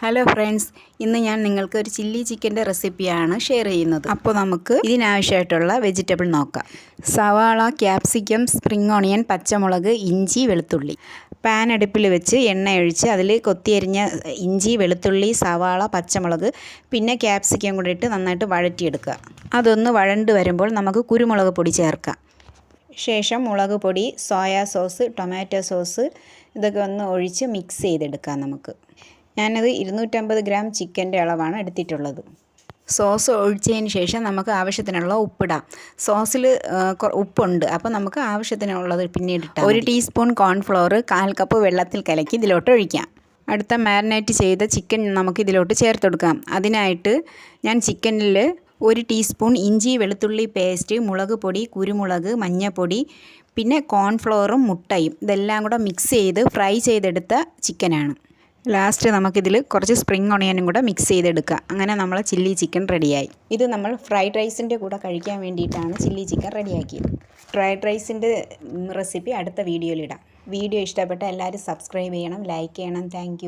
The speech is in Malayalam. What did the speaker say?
ഹലോ ഫ്രണ്ട്സ്, ഇന്ന് ഞാൻ നിങ്ങൾക്ക് ഒരു ചില്ലി ചിക്കൻ്റെ റെസിപ്പിയാണ് ഷെയർ ചെയ്യുന്നത്. അപ്പോൾ നമുക്ക് ഇതിനാവശ്യമായിട്ടുള്ള വെജിറ്റബിൾ നോക്കാം. സവാള, ക്യാപ്സിക്കം, സ്പ്രിംഗ് ഓണിയൻ, പച്ചമുളക്, ഇഞ്ചി, വെളുത്തുള്ളി. പാൻ അടുപ്പിൽ വെച്ച് എണ്ണ ഒഴിച്ച് അതിൽ കൊത്തിയരിഞ്ഞ ഇഞ്ചി, വെളുത്തുള്ളി, സവാള, പച്ചമുളക് പിന്നെ ക്യാപ്സിക്കം കൂടി ഇട്ട് നന്നായിട്ട് വഴറ്റിയെടുക്കുക. അതൊന്ന് വഴണ്ട് വരുമ്പോൾ നമുക്ക് കുരുമുളക് പൊടി ചേർക്കാം. ശേഷം മുളക് പൊടി, സോയാ സോസ്, ടൊമാറ്റോ സോസ് ഇതൊക്കെ ഒന്ന് ഒഴിച്ച് മിക്സ് ചെയ്തെടുക്കാം. നമുക്ക് ഞാനത് 250 ഗ്രാം ചിക്കൻ്റെ അളവാണ് എടുത്തിട്ടുള്ളത്. സോസ് ഒഴിച്ചതിന് ശേഷം നമുക്ക് ആവശ്യത്തിനുള്ള ഉപ്പിടാം. സോസിൽ ഉപ്പുണ്ട്, അപ്പോൾ നമുക്ക് ആവശ്യത്തിനുള്ളത് പിന്നീട് ഇട്ടാൽ. 1 ടീസ്പൂൺ കോൺഫ്ലോർ 1/4 കപ്പ് വെള്ളത്തിൽ കലക്കി ഇതിലോട്ട് ഒഴിക്കാം. അടുത്ത മാരിനേറ്റ് ചെയ്ത ചിക്കൻ നമുക്ക് ഇതിലോട്ട് ചേർത്ത് കൊടുക്കാം. അതിനായിട്ട് ഞാൻ ചിക്കനിൽ 1 ടീസ്പൂൺ ഇഞ്ചി വെളുത്തുള്ളി പേസ്റ്റ്, മുളക് പൊടി, കുരുമുളക്, മഞ്ഞൾപ്പൊടി പിന്നെ കോൺഫ്ലോറും മുട്ടയും ഇതെല്ലാം കൂടെ മിക്സ് ചെയ്ത് ഫ്രൈ ചെയ്തെടുത്ത ചിക്കനാണ്. ലാസ്റ്റ് നമുക്കിതിൽ കുറച്ച് സ്പ്രിംഗ് ഓണിയനും കൂടെ മിക്സ് ചെയ്തെടുക്കുക. അങ്ങനെ നമ്മൾ ചില്ലി ചിക്കൻ റെഡിയായി. ഇത് നമ്മൾ ഫ്രൈഡ് റൈസിൻ്റെ കൂടെ കഴിക്കാൻ വേണ്ടിയിട്ടാണ് ചില്ലി ചിക്കൻ റെഡിയാക്കിയത്. ഫ്രൈഡ് റൈസിൻ്റെ റെസിപ്പി അടുത്ത വീഡിയോയിലിടാം. വീഡിയോ ഇഷ്ടപ്പെട്ട എല്ലാവരും സബ്സ്ക്രൈബ് ചെയ്യണം, ലൈക്ക് ചെയ്യണം. താങ്ക്